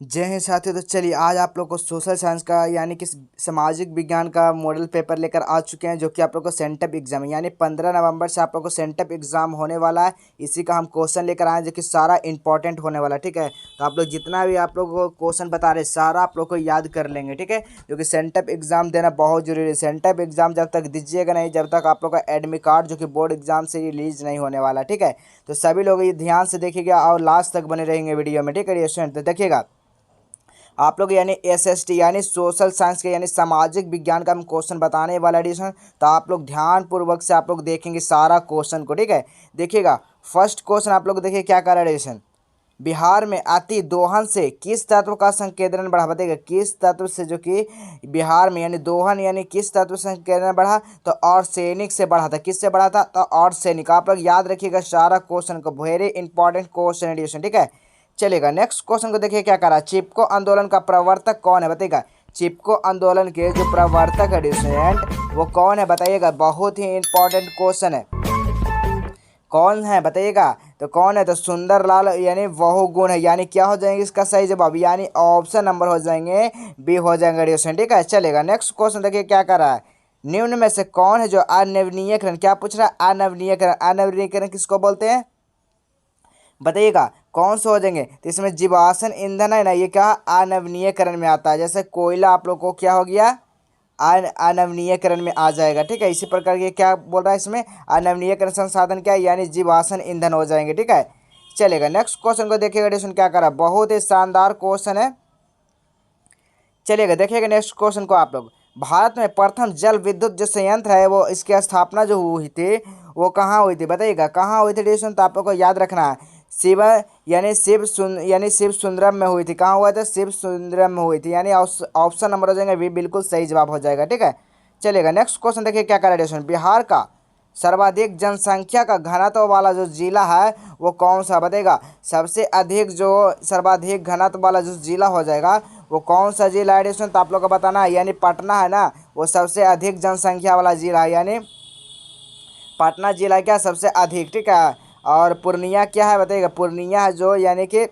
जय हिंद साथियों। तो चलिए आज आप लोग को सोशल साइंस का यानी कि सामाजिक विज्ञान का मॉडल पेपर लेकर आ चुके हैं, जो कि आप लोग को सेंटअप एग्जाम है। यानी 15 नवंबर से आप लोग को सेंटअप एग्जाम होने वाला है। इसी का हम क्वेश्चन लेकर आए हैं, जो कि सारा इंपॉर्टेंट होने वाला है। ठीक है, तो आप लोग जितना भी आप लोग को क्वेश्चन बता रहे सारा आप लोग को याद कर लेंगे। ठीक है, क्योंकि सेंटअप एग्जाम देना बहुत जरूरी है। सेंटअप एग्जाम जब तक दीजिएगा नहीं, जब तक आप लोग का एडमिट कार्ड जो कि बोर्ड एग्जाम से रिलीज नहीं होने वाला। ठीक है, तो सभी लोग ये ध्यान से देखिएगा और लास्ट तक बने रहेंगे वीडियो में। ठीक है स्टूडेंट, तो देखिएगा आप लोग यानी एसएसटी यानी सोशल साइंस के यानी सामाजिक विज्ञान का हम क्वेश्चन बताने वाला एडिशन। तो आप लोग ध्यान पूर्वक से आप लोग देखेंगे सारा क्वेश्चन को। ठीक है, देखिएगा फर्स्ट क्वेश्चन आप लोग देखिए क्या कर एडिशन। बिहार में अति दोहन से किस तत्व का संकेंद्रण बढ़ा? बताइएगा किस तत्व से, जो कि बिहार में यानी दोहन यानी किस तत्व से संकेंद्रण बढ़ा? तो आर्सेनिक से बढ़ा था। किससे बढ़ा था? तो आर्सेनिक। आप लोग याद रखिएगा सारा क्वेश्चन को, वेरी इंपॉर्टेंट क्वेश्चन एडिशन। ठीक है, चलेगा नेक्स्ट क्वेश्चन को देखिए क्या करा। चिपको आंदोलन का प्रवर्तक कौन है? बताइएगा चिपको आंदोलन के जो प्रवर्तक है स्टूडेंट वो कौन है? बताइएगा बहुत ही इंपॉर्टेंट क्वेश्चन है। कौन है बताइएगा? तो कौन है? तो सुंदरलाल यानी बहुगुण है। यानी क्या हो जाएंगे इसका सही जवाब? यानी ऑप्शन नंबर हो जाएंगे बी हो जाएंगे स्टूडेंट। ठीक है, चलेगा नेक्स्ट क्वेश्चन देखिए क्या कर रहा है। निम्न में से कौन है जो अनवनीयकरण, क्या पूछ रहा है? अनवनीयकरण। अनवनीयकरण किसको बोलते हैं बताइएगा? कौन से हो जाएंगे? तो इसमें जीवाश्म ईंधन है ना, ये क्या अनवनीयकरण में आता है। जैसे कोयला आप लोग को क्या हो गया? अनवनीयकरण में आ जाएगा। ठीक है, इसी प्रकार ये क्या बोल रहा है इसमें? अनवनीयकरण संसाधन क्या है? यानी जीवाश्म ईंधन हो जाएंगे। ठीक है, चलेगा नेक्स्ट क्वेश्चन को देखिएगा एडिशन क्या करा। बहुत ही शानदार क्वेश्चन है। चलिएगा देखिएगा नेक्स्ट क्वेश्चन को आप लोग। भारत में प्रथम जल विद्युत जो संयंत्र है वो इसकी स्थापना जो हुई थी वो कहाँ हुई थी? बताइएगा कहाँ हुई थी एडिशन? तो आप लोग को याद रखना है शिव यानी शिव सुंदरम में हुई थी। कहाँ हुआ था? शिव सुंदरम में हुई थी। यानी ऑप्शन नंबर हो जाएंगे बी, बिल्कुल सही जवाब हो जाएगा। ठीक है, चलेगा नेक्स्ट क्वेश्चन देखिए क्या करा एडिशन। बिहार का सर्वाधिक जनसंख्या का घनत्व वाला जो जिला है वो कौन सा? बताएगा सबसे अधिक जो सर्वाधिक घनत्व वाला जो जिला हो जाएगा वो कौन सा जिला है एडिशन? तो आप लोग को बताना है। यानी पटना है ना, वो सबसे अधिक जनसंख्या वाला जिला है। यानी पटना जिला क्या सबसे अधिक। ठीक है, और पूर्णिया क्या है बताइएगा? पूर्णिया है जो यानी कि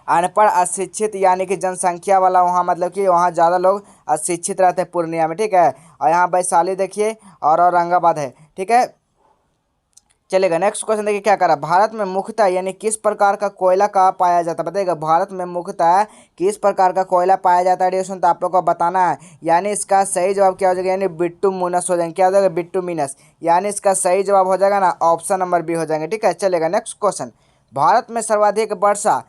अनपढ़ अशिक्षित यानी कि जनसंख्या वाला, वहाँ मतलब कि वहाँ ज़्यादा लोग अशिक्षित रहते हैं पूर्णिया में। ठीक है, और यहाँ वैशाली देखिए और औरंगाबाद है। ठीक है, चलेगा नेक्स्ट क्वेश्चन देखिए क्या करा। भारत में मुख्यतः यानी किस प्रकार का कोयला का पाया जाता है? बताइएगा भारत में मुख्यतः किस प्रकार का कोयला पाया जाता है एडिशन? तो आप लोग को बताना है। यानी इसका सही जवाब क्या हो जाएगा? यानी बिट्टुमिनस हो जाएंगे। क्या हो जाएगा? बिट्टुमिनस। यानी इसका सही जवाब हो जाएगा ना ऑप्शन नंबर बी हो जाएंगे। ठीक है, चलेगा नेक्स्ट क्वेश्चन। भारत में सर्वाधिक वर्षा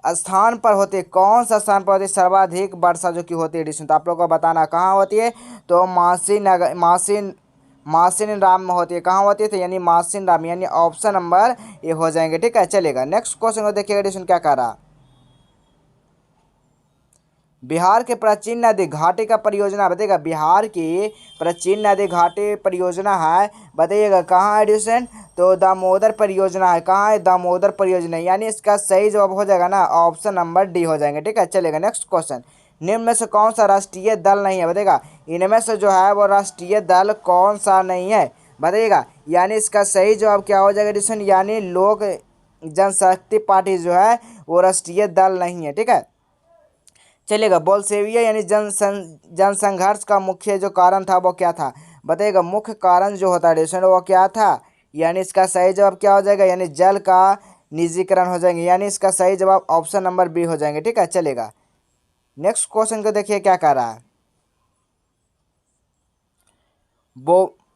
स्थान पर होती है? कौन सा स्थान पर होती है सर्वाधिक वर्षा जो कि होती है एडिशन? तो आप लोग को बताना कहाँ होती है? तो मासिन राम में होती है। कहाँ होती है? तो यानी मासिन राम, यानी ऑप्शन नंबर ये हो जाएंगे। ठीक है, चलेगा नेक्स्ट क्वेश्चन को देखिएगा एडिशन क्या कर रहा। बिहार के प्राचीन नदी घाटी का परियोजना बताइएगा। बिहार की प्राचीन नदी घाटी परियोजना है, बताइएगा कहाँ है एडिशन? तो दामोदर परियोजना है। कहाँ है? दामोदर परियोजना। यानी इसका सही जवाब हो जाएगा ना ऑप्शन नंबर डी हो जाएंगे। ठीक है, चलेगा नेक्स्ट क्वेश्चन। निम्न में से कौन सा राष्ट्रीय दल नहीं है? बताइएगा इनमें से जो है वो राष्ट्रीय दल कौन सा नहीं है? बताइएगा यानी इसका सही जवाब क्या हो जाएगा एडिशन? यानी लोक जनशक्ति पार्टी जो है वो राष्ट्रीय दल नहीं है। ठीक है, चलेगा बोल्शेविया यानी जनसंघर्ष का मुख्य जो कारण था वो क्या था? बताइएगा मुख्य कारण जो होता है एडिशन वो क्या था? यानी इसका सही जवाब क्या हो जाएगा? यानी जल का निजीकरण हो जाएंगे। यानी इसका सही जवाब ऑप्शन नंबर बी हो जाएंगे। ठीक है, चलेगा नेक्स्ट क्वेश्चन को देखिए क्या कर रहा है।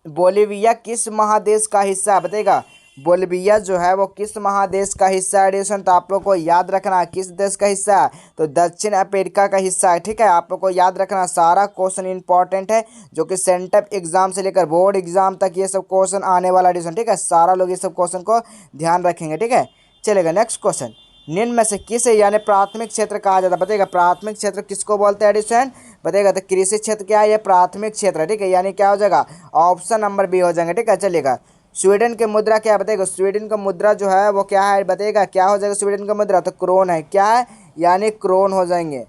बोलिविया किस महादेश का हिस्सा है? बताइएगा बोलिविया जो है वो किस महादेश का हिस्सा है एडिशन? तो आप लोग को याद रखना है किस देश का हिस्सा है? तो दक्षिण अफ्रीका का हिस्सा है। ठीक है, आप लोग को याद रखना सारा क्वेश्चन इंपॉर्टेंट है, जो कि सेंटअप एग्जाम से लेकर बोर्ड एग्जाम तक ये सब क्वेश्चन आने वाला एडिशन। ठीक है, सारा लोग ये सब क्वेश्चन को ध्यान रखेंगे। ठीक है, चलेगा नेक्स्ट क्वेश्चन। निम्न में से किसे यानी प्राथमिक क्षेत्र कहा जाता है? बताइएगा प्राथमिक क्षेत्र किसको बोलते हैं एडिशन? बताइएगा तो कृषि क्षेत्र क्या है? ये प्राथमिक क्षेत्र है। ठीक है, यानी क्या हो जाएगा? ऑप्शन नंबर बी हो जाएंगे। ठीक है, चलेगा स्वीडन की मुद्रा क्या है? बताइएगा स्वीडन का मुद्रा जो है वो क्या है? बताइएगा क्या हो जाएगा स्वीडन का मुद्रा? तो क्रोन है। क्या है? यानी क्रोन हो जाएंगे।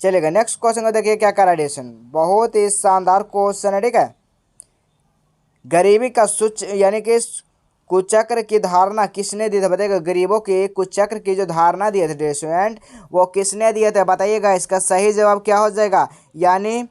चलेगा नेक्स्ट क्वेश्चन को देखिए क्या करा एडिशन। बहुत ही शानदार क्वेश्चन है। ठीक है, गरीबी का सूच यानी कि कुचक्र की धारणा किसने दी थी बताइएगा। गरीबों के कुचक्र की जो धारणा दिए थे स्टूडेंट, वो किसने दिए थे बताइएगा। इसका सही जवाब क्या हो जाएगा, यानी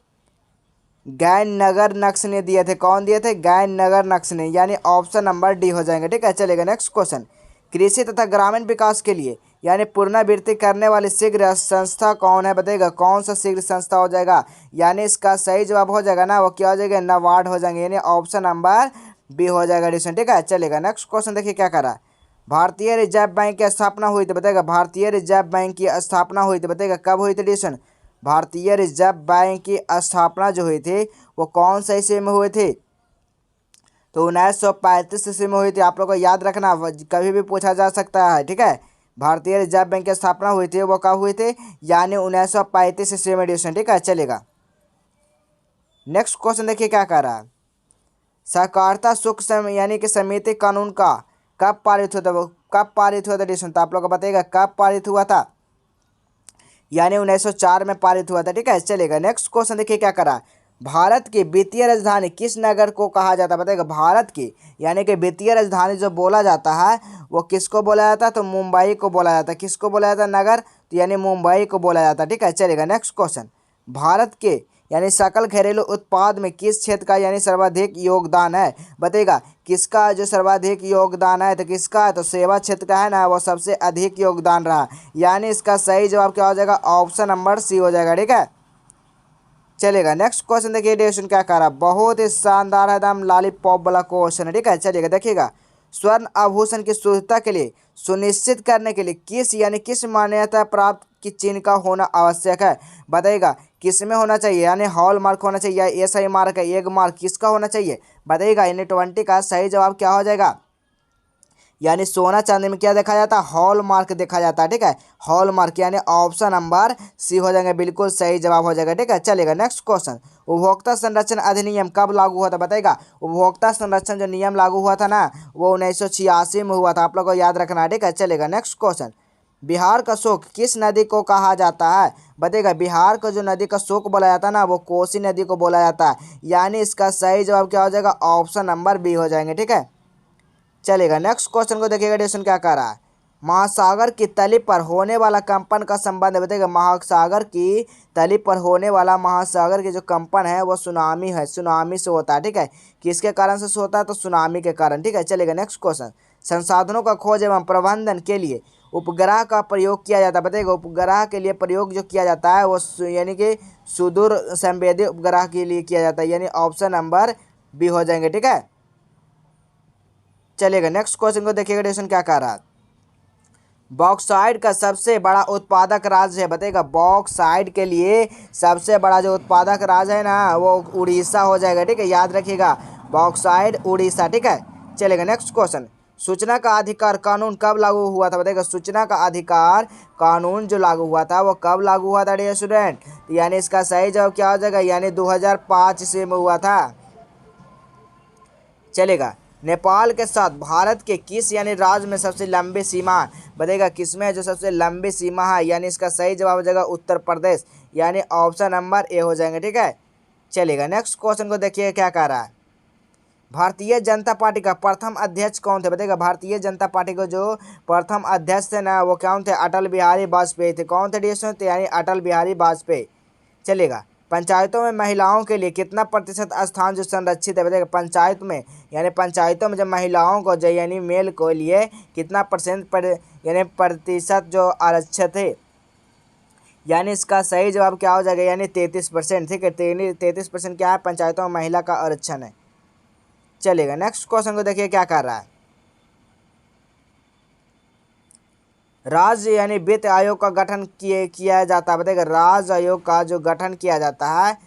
ज्ञान नक्श ने दिए थे। कौन दिए थे, ज्ञान नक्श ने, यानी ऑप्शन नंबर डी हो जाएंगे। ठीक है, चलेगा नेक्स्ट क्वेश्चन। कृषि तथा ग्रामीण विकास के लिए यानी पुनरावृत्ति करने वाली शीघ्र संस्था कौन है बताइएगा। कौन सा शीघ्र संस्था हो जाएगा, यानी इसका सही जवाब हो जाएगा ना, वो क्या हो जाएगा, नाबार्ड हो जाएंगे, यानी ऑप्शन नंबर बी हो जाएगा एडिशन। ठीक है, चलेगा नेक्स्ट क्वेश्चन। देखिए क्या करा। भारतीय रिजर्व बैंक की स्थापना हुई थी बताएगा। भारतीय रिजर्व बैंक की स्थापना हुई थी बताएगा, कब हुई थी एडिशन। भारतीय रिजर्व बैंक की स्थापना जो हुई थी वो कौन सा ईस्वी में हुई थी, तो 1935 ईस्वी में हुई थी। आप लोग को याद रखना, कभी भी पूछा जा सकता है। ठीक है, भारतीय रिजर्व बैंक की स्थापना हुई थी वो कब हुई थी, यानी 1935 ईस्वी में एडिशन। ठीक है, चलेगा नेक्स्ट क्वेश्चन। देखिए क्या कह रहा है। सहकारिता शुल्क यानी कि समिति कानून का कब पारित हुआ था, वो कब पारित हुआ था एडिशन, तो आप लोग को बताइएगा कब पारित हुआ था, यानी 1904 में पारित हुआ था। ठीक है, चलेगा नेक्स्ट क्वेश्चन। देखिए क्या करा। भारत की वित्तीय राजधानी किस नगर को कहा जाता है बताइएगा। भारत की यानी कि वित्तीय राजधानी जो बोला जाता है वो किसको बोला जाता है, तो मुंबई को बोला जाता है। किसको बोला जाता है नगर, तो यानी मुंबई को बोला जाता है। ठीक है, चलेगा नेक्स्ट क्वेश्चन। भारत के यानी सकल घरेलू उत्पाद में किस क्षेत्र का यानी सर्वाधिक योगदान है बताइएगा। किसका जो सर्वाधिक योगदान है, तो किसका है, तो सेवा क्षेत्र का है ना, वो सबसे अधिक योगदान रहा, यानी इसका सही जवाब क्या हो जाएगा, ऑप्शन नंबर सी हो जाएगा। ठीक है, चलेगा नेक्स्ट क्वेश्चन। देखिए डेशन क्या कह रहा है, बहुत ही शानदार है, एकदम लॉलीपॉप वाला क्वेश्चन है। ठीक है, चलिएगा देखिएगा। स्वर्ण आभूषण की शुद्धता के लिए सुनिश्चित करने के लिए किस यानी किस मान्यता प्राप्त की चिन्ह का होना आवश्यक है बताइएगा। किस में होना चाहिए, यानी हॉल मार्क होना चाहिए या एसआई मार्क है, एग मार्क, किसका होना चाहिए बताइएगा। यानी 20 का सही जवाब क्या हो जाएगा, यानी सोना चांदी में क्या देखा जाता है, हॉल मार्क देखा जाता है। ठीक है, हॉल मार्क यानी ऑप्शन नंबर सी हो जाएगा, बिल्कुल सही जवाब हो जाएगा। ठीक है, चलेगा नेक्स्ट क्वेश्चन। उपभोक्ता संरक्षण अधिनियम कब लागू हुआ था बताएगा। उपभोक्ता संरक्षण जो नियम लागू हुआ था ना, वो 1986 में हुआ था, आप लोग को याद रखना है। ठीक है, चलेगा नेक्स्ट क्वेश्चन। बिहार का शोक किस नदी को कहा जाता है बताइएगा। बिहार को जो नदी का शोक बोला जाता है ना, वो कोसी नदी को बोला जाता है, यानी इसका सही जवाब क्या हो जाएगा, ऑप्शन नंबर बी हो जाएंगे। ठीक है, चलेगा नेक्स्ट क्वेश्चन को देखिएगा। क्वेश्चन क्या कह रहा है। महासागर की तली पर होने वाला कंपन का संबंध बताइएगा। महासागर की तली पर होने वाला महासागर के जो कंपन है वो सुनामी है, सुनामी से होता है। ठीक है, किसके कारण से होता है, तो सुनामी के कारण। ठीक है, चलेगा नेक्स्ट क्वेश्चन। संसाधनों का खोज एवं प्रबंधन के लिए उपग्रह का प्रयोग किया जाता है बताइएगा। उपग्रह के लिए प्रयोग जो किया जाता है वो यानी कि सुदूर संवेदी उपग्रह के लिए किया जाता है, यानी ऑप्शन नंबर बी हो जाएंगे। ठीक है, चलेगा नेक्स्ट क्वेश्चन को देखिएगा। क्वेश्चन क्या कह रहा है। बॉक्साइट का सबसे बड़ा उत्पादक राज्य है बताइएगा। बॉक्साइट के लिए सबसे बड़ा जो उत्पादक राज्य है ना, वो उड़ीसा हो जाएगा। ठीक है, याद रखिएगा, बॉक्साइट उड़ीसा। ठीक है, चलेगा नेक्स्ट क्वेश्चन। सूचना का अधिकार कानून कब लागू हुआ था बताइएगा। सूचना का अधिकार कानून जो लागू हुआ था वो कब लागू हुआ था डियर स्टूडेंट, यानी इसका सही जवाब क्या हो जाएगा, यानी 2005 से में हुआ था। चलेगा। नेपाल के साथ भारत के किस यानी राज्य में सबसे लंबी सीमा बताइएगा। किसमें जो सबसे लंबी सीमा है, यानी इसका सही जवाब हो जाएगा उत्तर प्रदेश, यानी ऑप्शन नंबर ए हो जाएंगे। ठीक है, चलेगा नेक्स्ट क्वेश्चन को देखिए क्या कह रहा है। भारतीय जनता पार्टी का प्रथम अध्यक्ष कौन थे बताइएगा। भारतीय जनता पार्टी को जो प्रथम अध्यक्ष थे ना, वो कौन थे, अटल बिहारी वाजपेयी थे। कौन थे डियर, यानी अटल बिहारी वाजपेयी। चलेगा। पंचायतों में महिलाओं के लिए कितना प्रतिशत स्थान जो संरक्षित है बताइएगा। पंचायत में यानी पंचायतों में जब महिलाओं को जो यानी मेल को लिए कितना यानी प्रतिशत जो आरक्षित है, यानी इसका सही जवाब क्या हो जाएगा, यानी 33%। ठीक है, 33% क्या है, पंचायतों में महिला का आरक्षण है। चलेगा नेक्स्ट क्वेश्चन को देखिए क्या कर रहा है। राज्य यानी वित्त आयोग का गठन किया जाता है बताइएगा। राज्य आयोग का जो गठन किया जाता है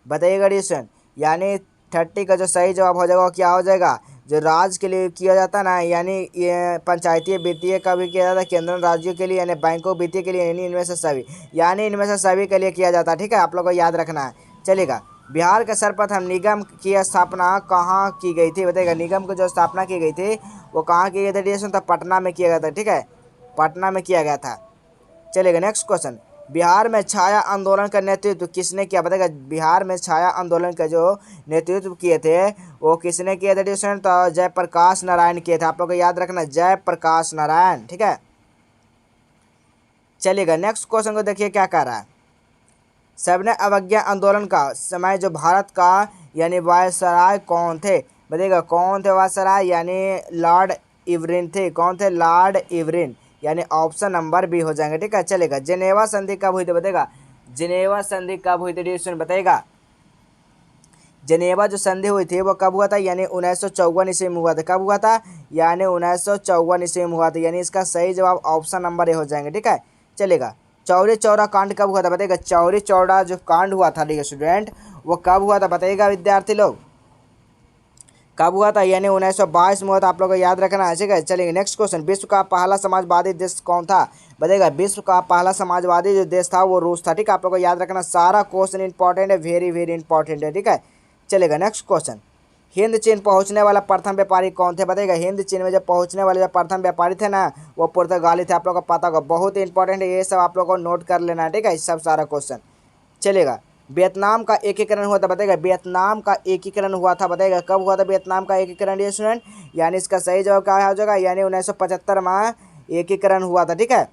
बताइएगा डिस्कशन, यानी 30 का जो सही जवाब हो जाएगा वो क्या हो जाएगा, जो राज्य के लिए किया जाता है ना, यानी ये पंचायती वित्तीय का भी किया जाता है, केंद्र राज्यों के लिए यानी बैंकों वित्तीय के लिए, यानी इनमें से सभी के लिए किया जाता है। ठीक है, आप लोग को याद रखना है। चलेगा। बिहार के सर्वप्रथम निगम की स्थापना कहाँ की गई थी बताइएगा। निगम की जो स्थापना की गई थी वो कहाँ की गई थी, तो पटना में किया गया था। ठीक है, पटना में किया गया था। चलेगा नेक्स्ट क्वेश्चन। बिहार में छाया आंदोलन का नेतृत्व किसने किया बताएगा। बिहार में छाया आंदोलन का जो नेतृत्व किए थे वो किसने किए थे स्टूडेंट, तो जयप्रकाश नारायण किए थे। आप लोग को याद रखना, जयप्रकाश नारायण, ठीक है। चलिएगा नेक्स्ट क्वेश्चन को देखिए क्या कह रहा है। सविनय अवज्ञा आंदोलन का समय जो भारत का यानी वायसराय कौन थे बताइएगा। कौन थे वायसराय, यानी लॉर्ड इरविन थे। कौन थे, लॉर्ड इरविन, यानी ऑप्शन नंबर बी हो जाएंगे, ठीक है। चलेगा जिनेवा संधि कब हुई थी बताएगा। जिनेवा संधि कब हुई थी डिस्कशन बताइएगा। जिनेवा जो संधि हुई थी वो कब हुआ था, यानी 1954 ईस्वी में हुआ था। कब हुआ था, यानी 1954 ईस्वी में हुआ था, यानी इसका सही जवाब ऑप्शन नंबर ए हो जाएंगे, ठीक है। चलेगा चौरी चौरा कांड कब हुआ था बताइएगा। चौरी चौरा जो कांड हुआ था ठीक है स्टूडेंट, वो कब हुआ था बताइएगा विद्यार्थी लोग, कब हुआ था, यानी 1922 में हुआ था। आप लोगों को याद रखना है, ठीक है। चलिए नेक्स्ट क्वेश्चन, विश्व का पहला समाजवादी देश कौन था बताइएगा। विश्व का पहला समाजवादी जो देश था वो रूस था, ठीक है। आप लोगों को याद रखना, सारा क्वेश्चन इंपॉर्टेंट है, वेरी वेरी इंपॉर्टेंट है, ठीक है। चलेगा नेक्स्ट क्वेश्चन, हिंद चीन पहुंचने वाला प्रथम व्यापारी कौन थे बताइएगा। हिंद चीन में जब पहुंचने वाले जो प्रथम व्यापारी थे ना वो पुर्तगाली थे। आप लोगों को पता होगा, बहुत इंपॉर्टेंट है, ये सब आप लोगों को नोट कर लेना है, ठीक है, सब सारा क्वेश्चन। चलेगा वियतनाम का एकीकरण हुआ था बताइएगा। वियतनाम का एकीकरण हुआ था बताइएगा, कब हुआ था वियतनाम का एकीकरण ये स्टूडेंट, यानी इसका सही जवाब क्या हो जाएगा, यानी 1975 में एकीकरण हुआ था, ठीक है।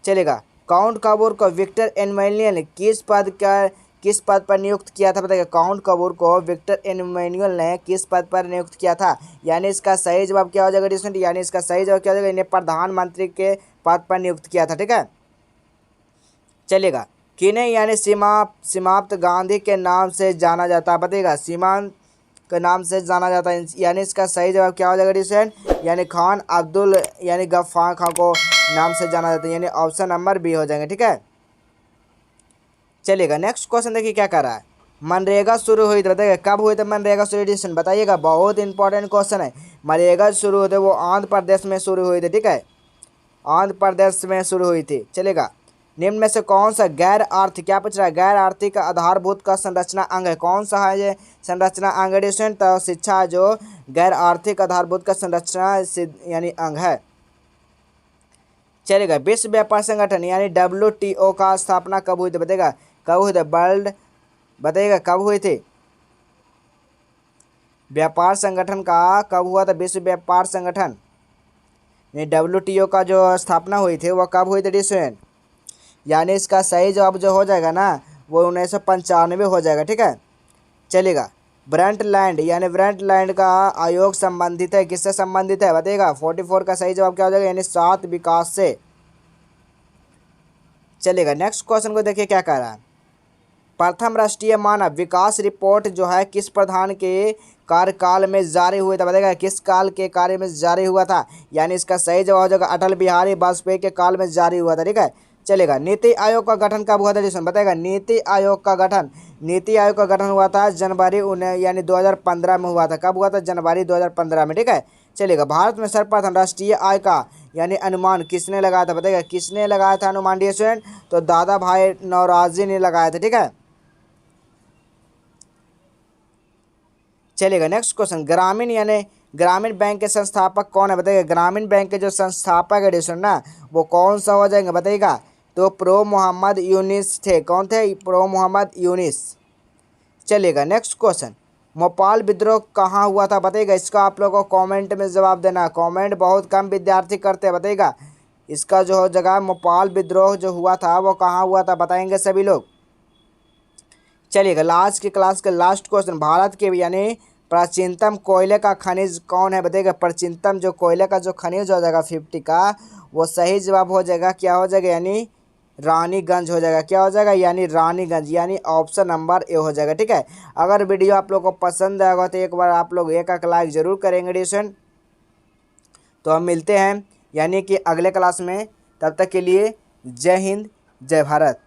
चलेगा काउंट कपूर को विक्टर एमैनुअल ने किस पद पर नियुक्त किया था बताइएगा। काउंट कपूर को विक्टर एमैनुअल ने किस पद पर नियुक्त किया था, यानी इसका सही जवाब क्या हो जाएगा स्टूडेंट, यानी इसका सही जवाब क्या हो जाएगा, इन्हें प्रधानमंत्री के पद पर नियुक्त किया था, ठीक है। चलेगा किन्हें यानी सीमाप्त गांधी के नाम से जाना जाता है बताइएगा। सीमांत के नाम से जाना जाता है, यानी इसका सही जवाब क्या हो जाएगा स्टूडेंट, यानी खान अब्दुल यानी गफ्फार खान को नाम से जाना जाता है, यानी ऑप्शन नंबर बी हो जाएंगे, ठीक है। चलिएगा नेक्स्ट क्वेश्चन देखिए क्या कर रहा है। मनरेगा शुरू हुई थी बताइएगा, कब हुई थी मनरेगा शुरू बताइएगा, बहुत इंपॉर्टेंट क्वेश्चन है। मनरेगा शुरू हुई थी वो आंध्र प्रदेश में शुरू हुई थी, ठीक है, आंध्र प्रदेश में शुरू हुई थी। चलेगा निम्न में से कौन सा गैर आर्थिक, क्या पूछ रहा है, गैर आर्थिक आधारभूत का संरचना अंग है, कौन सा है ये संरचना अंग स्टूडेंट, तो शिक्षा जो गैर आर्थिक आधारभूत का संरचना यानी अंग है। चलेगा विश्व व्यापार संगठन यानी WTO का स्थापना कब हुई थी बताइएगा। कब हुई थी, वर्ल्ड बताइएगा कब हुई थी, व्यापार संगठन का कब हुआ था, विश्व व्यापार संगठन WTO का जो स्थापना हुई थी वो कब हुई थी स्टूडेंट, यानी इसका सही जवाब जो हो जाएगा ना वो 1995 हो जाएगा, ठीक है। चलेगा ब्रंटलैंड यानी ब्रंटलैंड का आयोग संबंधित है, किससे संबंधित है बताइएगा। 44 का सही जवाब क्या हो जाएगा, यानी 7 विकास से। चलेगा नेक्स्ट क्वेश्चन को देखिए क्या कह रहा है। प्रथम राष्ट्रीय मानव विकास रिपोर्ट जो है किस प्रधान के कार्यकाल में जारी हुआ था बताइएगा। किस काल के कार्य में जारी हुआ था, यानी इसका सही जवाब हो जाएगा अटल बिहारी वाजपेयी के काल में जारी हुआ था, ठीक है। चलेगा नीति आयोग का गठन कब हुआ था जिसमें बताएगा। नीति आयोग का गठन हुआ था जनवरी यानी 2015 में हुआ था। कब हुआ था, जनवरी 2015 में, ठीक है। चलेगा भारत में सर्वप्रथम राष्ट्रीय आय का यानी अनुमान किसने लगाया था बताइएगा। किसने लगाया था अनुमान डियर स्टूडेंट, तो दादा भाई नौरोजी ने लगाया था, ठीक है। चलेगा नेक्स्ट क्वेश्चन, ग्रामीण बैंक के संस्थापक कौन है बताइएगा। ग्रामीण बैंक के जो संस्थापक है डियर ना वो कौन सा हो जाएंगे बताइएगा, तो प्रो मोहम्मद यूनिस थे। कौन थे, प्रो मोहम्मद यूनिस। चलेगा नेक्स्ट क्वेश्चन, भोपाल विद्रोह कहाँ हुआ था बताइएगा। इसका आप लोगों को कमेंट में जवाब देना, कमेंट बहुत कम विद्यार्थी करते हैं बताइएगा। इसका जो जगह भोपाल विद्रोह जो हुआ था वो कहाँ हुआ था बताएंगे सभी लोग। चलिएगा लास्ट की क्लास के लास्ट क्वेश्चन, भारत के यानी प्राचीनतम कोयले का खनिज कौन है बताइएगा। प्राचीनतम जो कोयले का जो खनिज हो जाएगा 50 का वो सही जवाब हो जाएगा क्या हो जाएगा, यानी रानीगंज हो जाएगा। क्या हो जाएगा, यानी रानीगंज, यानी ऑप्शन नंबर ए हो जाएगा, ठीक है। अगर वीडियो आप लोग को पसंद आएगा तो एक बार आप लोग एक लाइक जरूर करेंगे डिस्टूडेंट। तो हम मिलते हैं यानी कि अगले क्लास में, तब तक के लिए जय हिंद जय भारत।